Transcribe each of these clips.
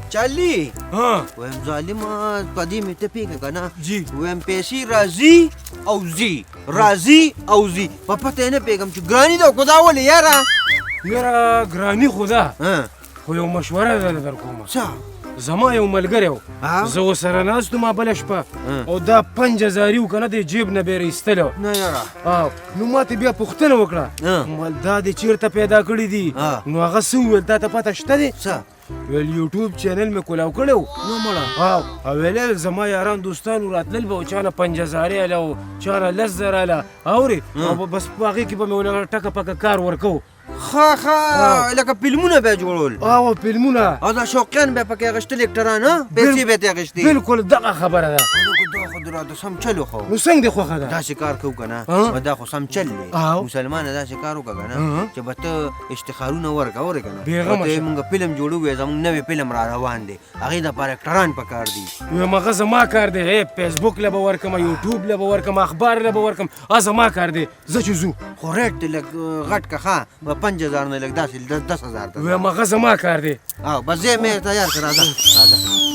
چالی ویم ظالمه په دې مې ته پوهېږې که نه ویم پیسې راځي او ځي راځي او ځي په پته یې نه پوهېږم چې ګراني ده خو دا ولې یاره یاره ګراني خو ده خو یو مشوره درله در کومه زما یو ملګری و زه ورسره ناست وم بله شپه او دا 5000 و که نه د جیب نه به یې راایستلی و نه یاره نو ما ته بیا پوښتنه وکړه مال دا دې چېرته پیدا کړي دي نو هغه څه وویل تا ته پته شته دی ویل یوټیوب چینل مې کولاو کړی و نو مړه او ویل زما یاران دوستان راتلل به و چا نه 5000 اله و چا نه 10000 اله اورې او بس په هغې کې به مې ولې ټکه پکه کار ورکو ښه لکه فلمونه به یې جوړول او فلمونه او دا شوقیان به یې پکې اخېشتل اکټران پیسې به یې ترې اخېشتې بلکل دغه خبره ده دا خو د راته سم چل خو نو څنګه دې خوښه ده داسې کار کوو که نه دا خو سم چل دی مسلمانه داسې کار وکړه که نه چې به ته اشتخارونه ورکوې که نه ته مونږ فلم جوړوو زمونږ نوی فلم را روان دی هغې دپاره اکټران پکار دي ویم هغه زما کار دی فیسبوک له به ورکم یوټیوب له به ورکم اخبار له به ورکم هغه زما کار دی زه چې ځو خو ریټ دې لږ غټ که ښه به 5000 نه لږ داسې 10000 ته ویم هغه زما کار دی او بس ځای مې تیار کړه راځه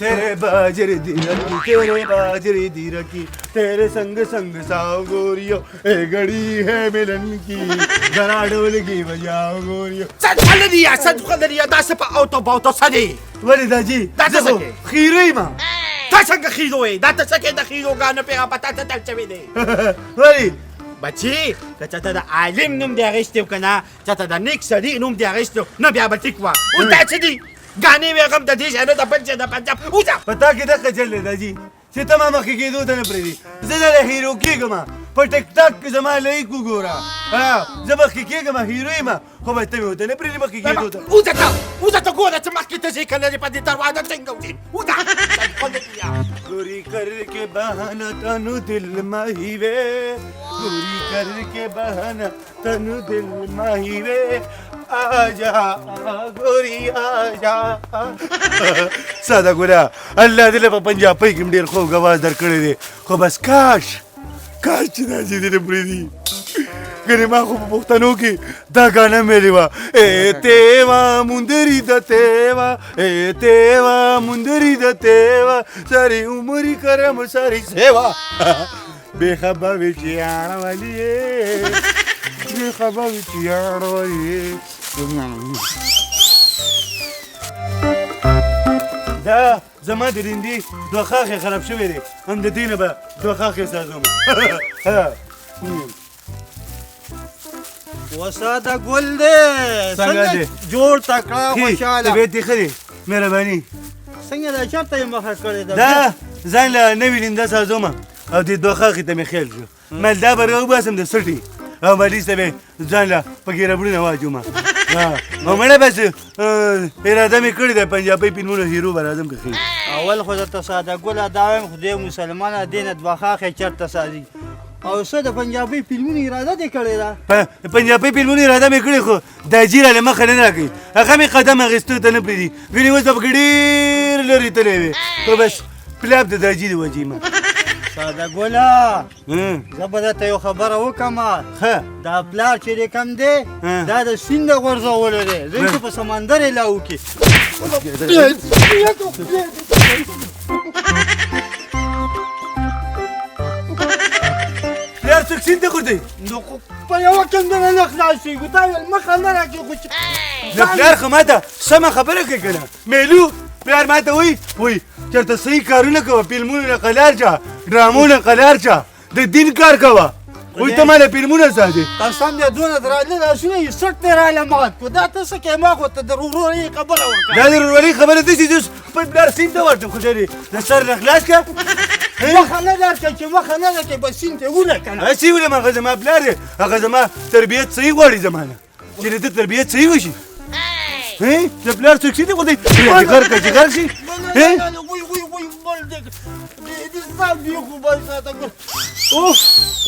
तेरे बाजरे दी रखी तेरे बाजरे दी रखी तेरे संग संग साओ गोरियो ए घड़ी है मिलन की जरा ढोलकी बजाओ गोरियो صد خلدیا دا څه په اوتو باوتو څه دی ولې دا جی دا څه کې خیرې ما تا څنګه خیرو یې دا ته څه کې د خیروګانو په پتا ته تل چوي دی ولې بچی که چاته د عالم نوم دی اخیستی که نه چاته د نیک سړي نوم دی اخیستی نه بیا به ټیک وه اوس دا څه دي ګانې ویغم د دې شانو د بل شي د پنجاب اوځه پتا کې دغه چل دی دا جی چې ته ما مخکې کېدو ته نه پرېږدي زه دله هیرو کېږم په ټیک ټاک کې زما لایک وګوره زه مخکې کېږم هیرو یم خو به ته مې ورته نه پرېږدي مخکې کېدو ته اوځه ته ګوره چې مخکې ته ځې که نه دې په دې دروازه څنګه وځې اوځه गोरी करके बहाना तनु दिल माही वे गोरी करके बहाना तनु दिल माही वे आजा गोरी आजा सादा ګوره الله دې له په پنجابۍ کې ډېر خوږ اواز درکړی دی خو بس کاش چې دا چې دې نه پرېږدي ګنې ما خو په پښتنو کې دا ګانا مېلې وه ای تیوا مندري د تیوا ای تیوا مندري د تیوا ساری عمرې کرم ساری سیوا بې خبرې چې اړولې بې خبرې چې اړولې دا زما د رندې دوه خاښې خراب شوی دی هم د دې نه به دوه خاښې ساتم وساده ګل دی څنګه جوړ تکړه خوشحاله طبیعت دې ښه دی مهرباني څنګه دا چېرته یې مخه کړې ده دا ځان له نوي رنده سازوم او دې دوه خاښې ته مې خیال شو مل دا به راوباسم د سټې او ملیس ته مې ځان له پکې ربړونه واچوم او مړه بس اراده مې کړې ده پنجابۍ فلمونو هیرو به راځم که ښې اول خو درته ساده ګله دا وایم خدای مسلمانه دې نه دوه خاښې چېرته سازي او څه د پنجابۍ فلمونو اراده دې کړې ده پنجابۍ فلمونو اراده مې کړې خو دا جیره له مخه نه راکوي هغه مې قدم اخیستو ته نه پرېږدي ګنې اوس به پکې ډېر لرې تللی وې خو بس پلاب د دا جي د وجې ما ساده ګله زه به درته یو خبره وکړم دا پلار چې دی کم دی دا د سیند د غورځولو دی ځکه چې په سمندر یې لاو کې پلار څوک سیند ته غورځوي نو په یوه کندنه نه خلاصېږو تا ویل مخه نه راکړي خو نه پلار خو ما ته سمه خبره کوي که نه میلو پلار ما ته وایي چېرته صحیح کارونه کوه فلمونو نه قلار چه ډرامو نه قلار چه د دین کار کوه وایي ته ما له فلمونه ساتې قسم دې دونه درانه لاسونه یې سټ دی راله مات کړو دا ته څه کوې ما خو ته د ورورۍ خبره وکړه دا د ورورۍ خبره داسې چې خپل پلار سیند ته ورته خو د سر نه خلاص کړه مخه نه درکړه چې مخه نه درکړې بس سیند ته وله که نه هسې ولم هغه زما پلار دی هغه زما تربیت صحیح غواړي زما نه چې د ده تربیت صحیح وشي د پلار څوک سیند ته غورځوي غر که چې غر شي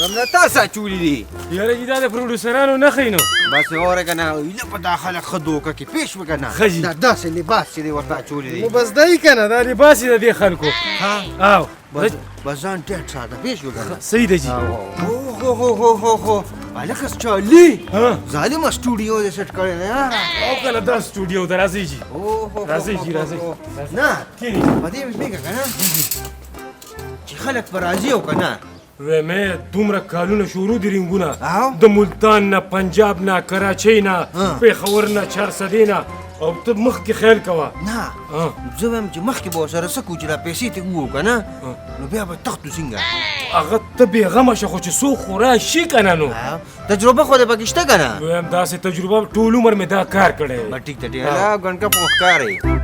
رمله تا ساچولي دي یاره جي دا د پروډوسرانو نښې نو بس واوره که نه ایله په دا خلک ښه دوکه کې پېښ وه که نه ښه جي دا داسې لباس چې دی ورته اچولی دی نو بس دی که نه دا لباس یې د دې خلکو او بس ځان ټیټ ساته پېښ وه که نه صحیح ده جي هو هلکه چارلي ها ظالمه سټوډیو دې سیټ کړی دی یاره او کنه دا سټوډیو ته راځئ جي اوه راځئ جي راځئ نه کینی په دې مې فکر که نه چې خلک به راځي او که نه مې دومره کالونه شروع دي رینګونه او د ملتان نه پنجاب نه کراچۍ نه پېښور نه چارسدې نه او ته مخکې خیال کوه نه زه وایم چې مخکې به ورسره څه کوو چې دا پیسې ته ووو که نه نو بیا به تختو څنګه هغه ته بېغمه شه خو چې څوک خو راشي که نه نو تجربه خو دې پکې شته که نه وایم داسې تجربه ټول عمر مې دا کار کړی به ټیک ته ډېره ګڼکه په ښکارې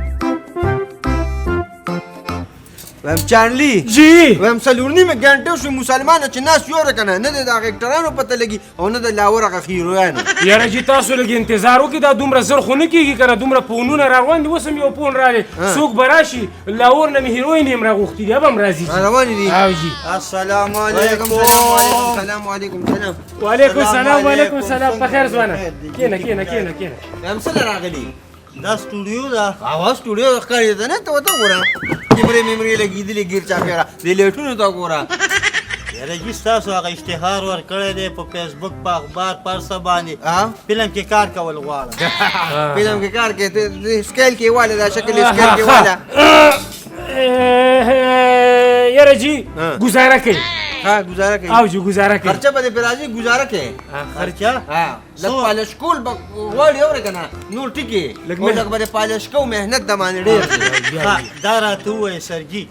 وایم چارلي جی وایم څلور نیمه ګنټې شوې مسلمانه چې ناست یوره که نه نه د هغه اکټرانو پته لګي او نه د لاور هغه هیرویانو یاره جي تاسو لږ انتظار وکړئ دا دومره زر خو نه کېږي که نه دومره فونونه را روان دي اوس هم یو فون راغی څوک به راشي لاور نه مې هیروین یې هم راغوښتي دي اب هم راځي روانې دي او جي السلام علیکم سلام علیکم سلام وعلیکم السلام وعلیکم السلام په خیر ځوانه کښېنه کښېنه کښېنه کښېنه وایم څه له راغلي دا سټوډیو ده هوا سټوډیو ښکاري ته نه ته ورته وګوره کیمرې میمرې لګېدلې ګیر چاپېره دې لیټونو ته وګوره یاره جي ستاسو هغه اشتهار ورکړی دی په فیسبوک په اخبار په هر څه باندې ها فلم کې کار کول غواړم فلم کې کار کې ته سکیل کې واله دا شکل سکیل کې واله یاره جي ګزاره کوي ها گزاره کوي او جی گزاره کوي خرچه به دې په راځي گزاره کوي خرچه ها لږ پالش کول به غواړي اورې که نه نور ټکي او لږ به دې پالش کوو محنت د باندې ډېر دا راته ووایه سرجي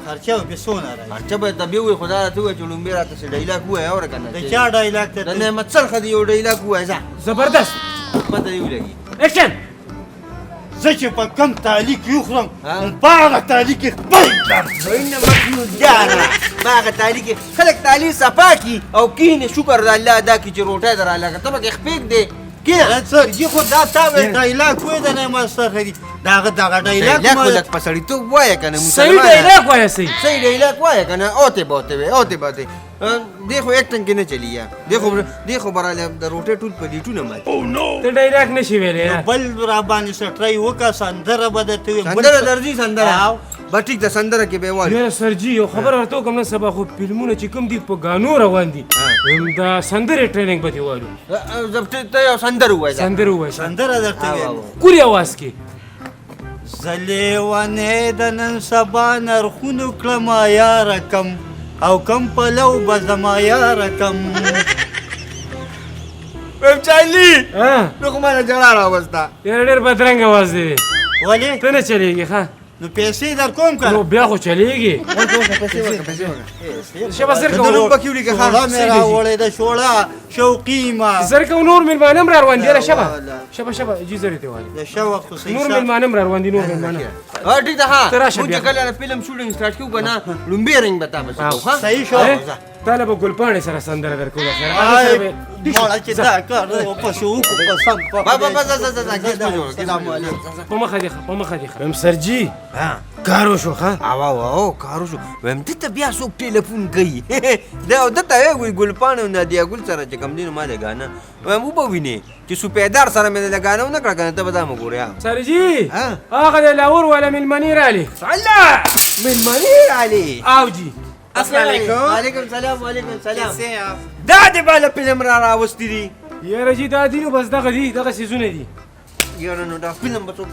خرچه به څونه راځي خرچه به ته بیا ووایي خو دا راته ووایه چې لومبې راته څه ډایلاګ ووایه اورې که نه د چا ډایلاګ ته د نعمت څرخه دې یو ډایلاګ ووایه ځه زبردست پته دې ولګي اکشن زه چې په کم تعلیق یخرم په هغه تعلیق کې خپل کړم اینه مجنون جانه ما هغه تعلیق خلک تعلیق صفا کی او کینې شکر د الله ادا کړي چې روټۍ در رالاګه ته پکې خپېږ دی کینه سرجي خو دا تا وې ډایلاګ وایي د نعمت څرخه دي دغه ډایلاګ خو لږ په سړیتوب وایه که نه صحیح ډایلاګ وایه صحیح صحیح ډایلاګ وایه که نه اوتې بوتې وې اوتې بوتې دی خو ایکټنګ کې نه چلی یا دی خو براله د روټۍ ټول پلیټونه مات ته ډایلاګ نشي ویلی بل را باندې سټرای وکړه سندره به درته ویم سندره درځي سندره به ټیک ده سندره کې به یې وایو یاره سرجي یو خبره ورته وکړم نن سبا خو فلمونه چې کوم دي په ګانو روان دي دا سندرې ټریننګ به دې وایو ته یو سندره ووایه سندره ووایه سندره درته ویم کوري اواز کې زه لیونی د نن سبا نرخونو کړمه یاره کم او کم پلو به زما یاره کم ویم چایلي نو خو ماته جړا راوسته یاره ډېر بدرنګ اواز دی ولې ته نه چلېږي ښه نو پیسې در کوم که نو بیا خو چلېږي شبه زر د کوو نوم پکې ولیکه شوړه مې راوړې ده شوړه شوقي ما زر کوو نور مېلمانه هم را روان دي یاره شبه جي زر یې ته وایي د شوق خو صحیح نور مېلمانه هم را روان دي نور مېلمانه ټیک ده ها ته راشه مونږ بیا. چې کله فلم شوټینګ سټارټ کوو که نه لومبې رنګ به تا پسې کوو ښه صحیح شو تاله به ګلپاڼې سره سندره در کوو مړه چې دا کار پسې وکړو په سم السلام علیکم په مخه دې ښه په مخه دې ښه ویم سرجي کار وشو ښه او کار وشو ویم دته بیا څوک ټلیفون کوي دا دته وایي ګلپاڼې او نادیه ګل سره چې کوم دي نو ما دې ګانه ویم وبه وینې چې سوپیدار سره مې د ګانه ونه کړه که نه ته به دا مه ګورې سرجي هغه د لاور والا مېلمنې رالې الله مېلمنې رالې او جي السلام علیکم وعلیکم سلام وعلیکم سلام دا دې بالا فلم را راوستی دي یاره جي دا دي نو بس دغه سیزونه دي یاره نو دا فلم به څوک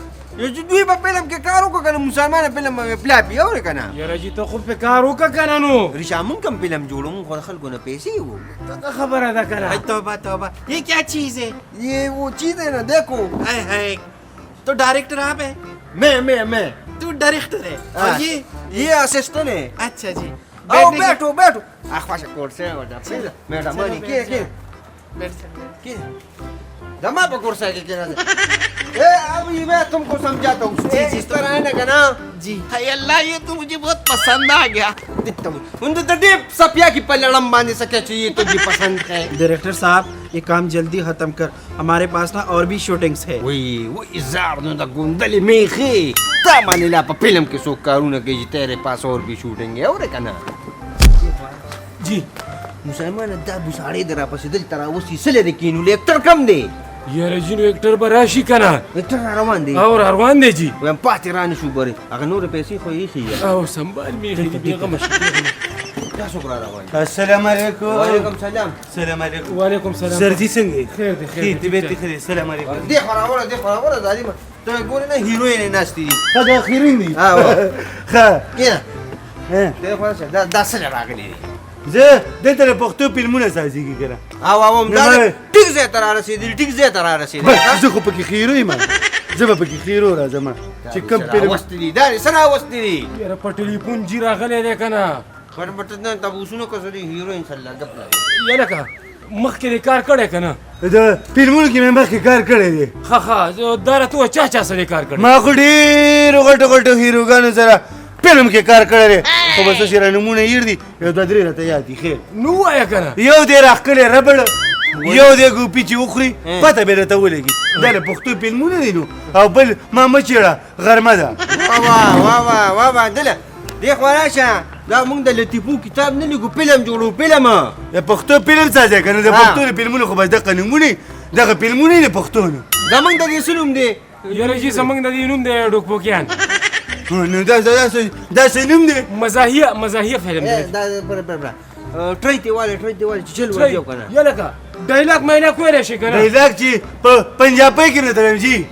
دوی به فلم کې کار وکړه که نه مسلمانه فلم به مې پلاپي اورې که نه یاره جي ته خو په کار وکړه که نه نو ریشا مونږ هم فلم جوړو مونږ خو د خلکو نه پیسې وو دغه خبره ده که نه توبہ توبہ یہ کیا چیز ہے یہ وہ چیز ہے نا دیکھو ہائے ہائے تو ڈائریکٹر آپ ہے میں تو ڈائریکٹر ہے اور یہ اسسٹنٹ ہے اچھا جی आओ बैठो बैठो आखवाशा कोर्स है मैडम मनी के दमा पर कोर्स है के ए अभी मैं तुमको समझाता हूँ इस तरह है ना का ना जी हाय अल्लाह ये तो मुझे बहुत पसंद आ गया उन तो डीप सपिया की पल्लड़म बांध सके चाहिए तो जी पसंद है डायरेक्टर साहब ये काम जल्दी खत्म कर हमारे पास ना और भी शूटिंग्स है वो इजार नो दा गुंडली मेखी ता माने ला पर फिल्म के सो कारूना के तेरे पास और भी शूटिंग है और का ना जी मुसलमान दा बुसाड़े दरा पसे दिल तरा वो सिलसिले दे किनु ले एक्टर कम दे یاره جی نو اکټر به راشي که نه एक्टर روان دي او روان دی جي ویم پاتې رانه شو بری هغه نور پیسې خو یې خي او سنبال مې دې بېغمه شي دا شکر راوړی السلام علیکم وعلیکم سلام السلام علیکم وعلیکم سلام سرجی څنګه خیر دی خیر دی طبیعت خیر السلام علیکم دې خوا راوړه ظالمه ته ګورې نه هیروین ناستې دي دا خیرین دي ها ښه کینه دې خوا شه دا څه راغلی دي زه دلته د پښتو فلمونه سازيږي کنه او دا ټیک ځای ته را رسېدلی بس زه خو پکې خیرو یم زه به پکې خیرو راځم چې کوم فلم راوستې دي دا دې څه راوستې دي یاره په ټلیفون جی راغلی دی که نه پټ نه تاسو که څه دي هیروین صلی الله ګپ یاره که مخکې دې کار کړی که نه د فلمونو کې مې مخکې کار کړی دی ښه دا راته ووایه چا سره کار کړی ما خو ډېرو غټو هیروګانو سره فلم کې کار کړی دی خو بس چې را نومونه هېر دي یو دوه درې راته یاد دي خیر نو ووایه که نه یو دی راښکلی ربړ یو دی ګوپي چې وخوري پته به راته ولګي دا د پښتو فلمونه دي نو او بل ما مه چېړه غرمه ده واه دله دې خوا راشه دا موږ د لطیفو کتاب نه لیکو فلم جوړو فلم د پښتو فلم سازی که نه د پښتو د فلمونو خو بس دغه نومونه دغه فلمونه د پښتو نه زموږ د دې څه نوم دی یاره جي زموږ د دې نوم دی ډوکپوکیان نو دا څه نوم دی مزاحیه فلم دی دا ټرای ته والی چې چل ورځو که نه یاره که ډایلاګ مایلاګ ویلی شي که نه ډایلاګ چې په پنجابۍ کې نه درم جي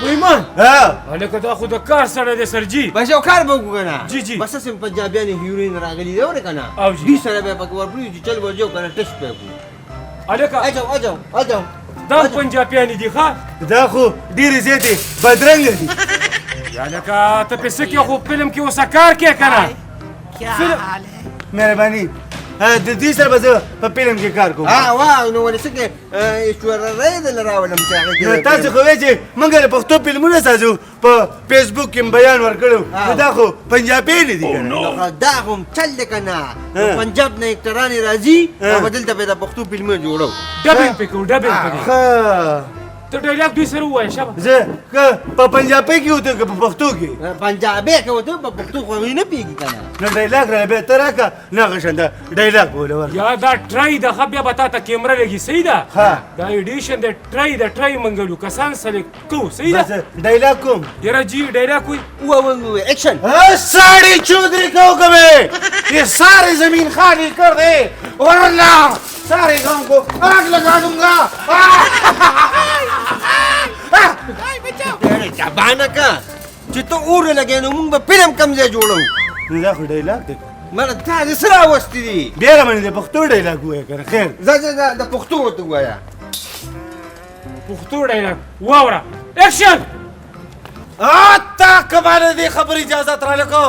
وایمان ها هلکه دا خو د کار سره دی سرجي بس یو کار به وکړو که نه جی بس هسې پنجابیانې هیروین راغلي دی ورې که نه او جی. دوی سره به یې پکې ورپرېږدو چې چل ورځو که نه ټچ به یې کړو هلکه اجو دا پنجابیانې دي ښه دا خو ډېرې زیاتې بدرنګه دي هلکه ته پې څه کې خو فلم کې اوسه کار کې که نه مهرباني د دې سره به زه په فلم کې کار کوم واه نو ولې څه کې ایشورۍ دله راولم چې هغه نو تاسو خو وایئ چې موږ د پښتو فلمونه سازو په فیسبوک کې بیان ورکړو نو دا خو پنجابي نه دي که نه دا هم چل دی که نه پنجاب نه اکټرانې راځي او دلته به د پښتو فلمونه جوړو ډبینګ پې کوو ډبینګ پکې ښه ته ډایلاګ دوی سره ووایه شابه زه که په پنجابۍ کې وته که په پښتو کې پنجابی که وته په پښتو خو هغوی نه پوهېږي که نه نو ډایلاګ را به ته راکړه نه هغه شانته ډایلاګ به ولور یا دا ټرای ده ښه بیا به تا ته کیمره لګي صحیح ده ها. دا ایډیشن د ټرای منګلو کسان سلیکټ کوو صحیح بس ده ډایلاګ کوم یاره جی ډایلاګ وایي ایکشن साड़ी चौधरी को कभी ये सारी जमीन खाली कर दे वरना सारे गांव को आग लगा दूंगा جابانه که چې ته اور لګې نو موږ به فلم کم ځای جوړو نو دا خو ډایلاګ دی مړه تا دې څه راوستي دي بیا باندې د پښتو ډایلاګ وایه کنه خیر ځه د پښتو ورته ووایه پښتو ډایلاګ واوره اکشن تا کماله دې خبرې اجازه تر لکو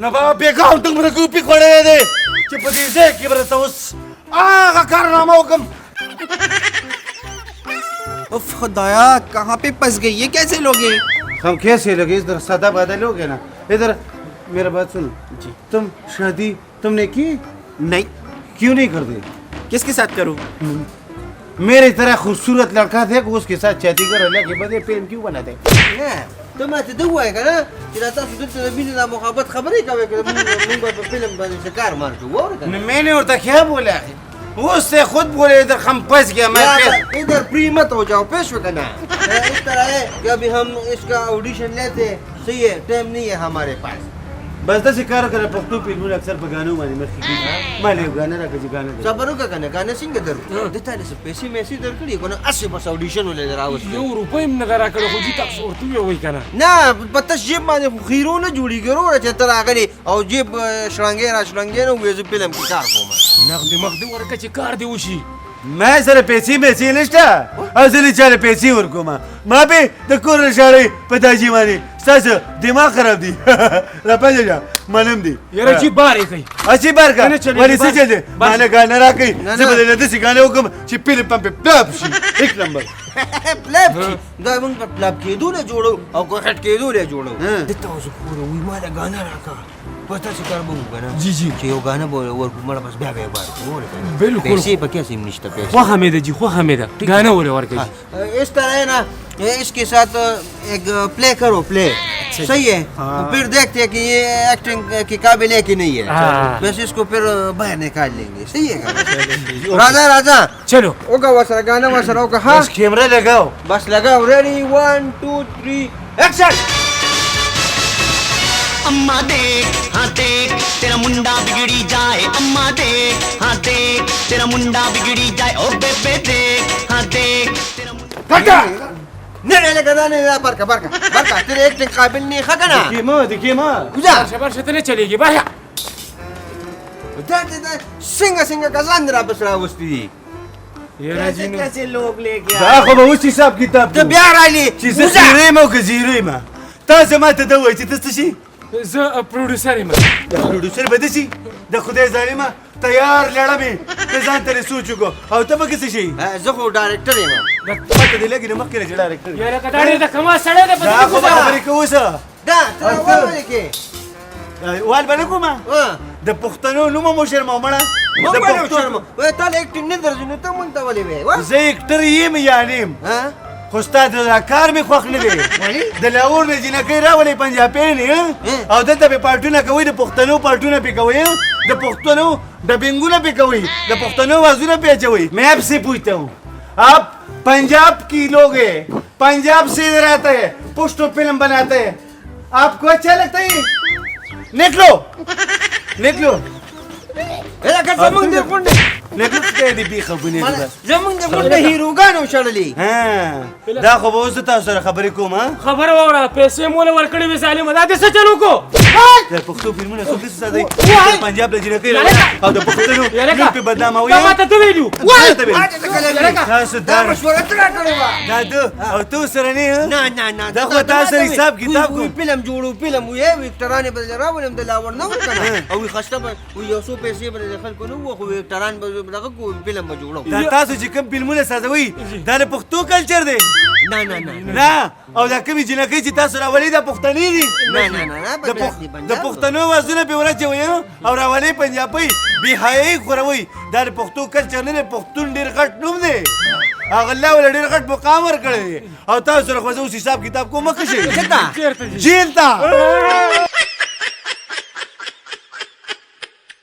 نو بابا بیګاو دومره ګوپی خوړې دې چې په دې ځای کې برته اوس هغه کارنامه وکم उफ खुदाया कहाँ पे फंस गई ये कैसे लोग हैं हम कैसे लगे इधर सादा बादा लोग है ना इधर मेरा बात सुनो जी तुम शादी तुमने की नहीं क्यों नहीं कर दी किसके साथ करूं मेरी तरह खूबसूरत लड़का थे उसके साथ शादी कर अल्लाह के बदले प्रेम क्यों बनाते ته ماته ده ووایه که نه چې دا تاسو دلته د مینې د محبت خبرې کوئ که موږ به په فلم باندې څه کار مار شو واوره که نه मैंने और क्या बोला उससे खुद बोले इधर हम फंस गया मैं इधर फ्री मत हो जाओ पेश में करना इस तरह है कि अभी हम इसका ऑडिशन लेते हैं सही है टाइम नहीं है हमारे पास बस दस कार कर पख्तू फिल्मों अक्सर बगानों माने मैं माले गाना रखा जी गाना सबरो का गाना सिंग दर देता है पैसे मैसी दर करी कोना 80 बस ऑडिशन वले दर आवस یو روپۍ هم نه ده راکړی خو جي تاسو ورته ووایي که نه نه پته جیب باندې خیرو نه جوړی ګرو چې تر اغلی او جیب شلنګې نو وې فلم کې کار کوم نغدې مخدې ورکه چې کار دې وشي मैं सर पैसे नष्टा असली चाले पैसे ورکوما ما به د کور شړې پداجی باندې ستاسو دماغ خراب دي را پېژا منم دي یاره جی بارې کوي اسی بار کا نه چلے ولی بس. څه چل دي بس. مانه غانا راکې نه، زه نه. بدل د څه غانا وکم چې پیل پمپ پلاپ شي ایک نمبر پلاب دا موږ په پلاب کېدو نه جوړو او کو خټ کېدو نه جوړو ها. د تاسو خو وی مال غانا راکا پته څه کار مونږ کنه جی، جی. چې یو غانا بوله ورکو مړه بس بیا بیا بار بالکل. پیسې پکې سیم نشته پیسې خوښه مې ده جي خوښه مې ده ګانا ولې ورکوي इस तरह है ना इसके साथ एक प्ले करो प्ले सही है फिर देखते हैं कि ये एक्टिंग के काबिल है कि नहीं है हाँ। बस इसको फिर बाहर निकाल लेंगे सही है राजा राजा चलो ओका वसरा गाना वसरा ओका हाँ बस कैमरा लगाओ बस लगाओ रेडी 1 2 3 एक्शन अम्मा देख हाँ देख तेरा मुंडा बिगड़ी जाए अम्मा देख हाँ देख तेरा मुंडा बिगड़ी जाए ओ बेबे देख हाँ देख तेरा मुंडा نعم لك انا بركه بركه بركه ترى اكتن قابلني خكنا دكيما وزا برشا برشا تني چليږي باریا ده سنگه سنگه کزاندرا بس راوستي یې راځي कैसे लोग लेके دا خو به اوس حساب کتاب ته بیا رالی چې زه زیری ما او که زیری ما تاسو ما ته دا وایي چې ته څه شي زه پروډوسر یم د پروډوسر به دې شي د خدای ظالمه تیار لړه مې ته ځان ته سوچ وکړو او ته به څه شي زه خو ډایرکټر یم پته دې لګي نه مخکې چې ډایرکټر یې لکه دا ډېر د کما سړی دی دا خو به خبرې کوو څه دا ته ولې کې وال به نه کومه د پښتنو نوم مو شرمو مړه مو په شرم وای ته اکټینګ نه درځي نو ته مونږ ته ولې وای زه اکټر یم یا نیم ها خو ستا دا کار مې خوښ نه دی د لاهور نه جینکۍ راولې پنجابیان یې او دلته پې پارټونه کوئ د پښتنو پارټونه پې کوئ د پښتنو ډبینګونه پې کوئ د پښتنو وازونه پې اچوئ میں آپ سے پوچھتا ہوں آپ पंजाब की लोग हैं पंजाब से इधर आते हैं पुष्ट फिल्म बनाते हैं आपको अच्छा लगता है निकलो निकलो الا که زمونږ د غونډې निकलो क्या دی بی خبرونه زمونږ د غونډې هیروګانو شړلې ها دا خو به اوس تاسو سره خبرې کوم ها خبره واوره پیسې موله ورکړې وې ظالمه دا دې څه چلو کو د پښتو فلمونه څوک دې ساده پنجاب له جنکۍ او د پښتنو نوم په بدناموي دا ماته ته ویلو تاسو دا مشوره تر کړو دا ده او تو سره نه نه نه نه دا خو تاسو حساب کتاب کوم فلم جوړو فلم وې وکټرانې بدل راولم د لاور نه ورکنه او خسته به یو څو پیسې به خلکو نو خو وکټران به دغه کو فلم به جوړو دا تاسو چې کوم فلمونه سازوي دا د پښتو کلچر دی نه نه نه نه او دا کومې جنکۍ چې تاسو راولې دا پښتني دي نه نه نه د پښتنو وازونه په ورچوي او راولې پنجابي بهای خوروي دا د پښتو کلچر نه پښتون ډېر غټ نوم دی هغه الله ول ډېر غټ مقام ورکړی او تاسو سره خو اوس حساب کتاب کوم مکه شي چیرته جیل ته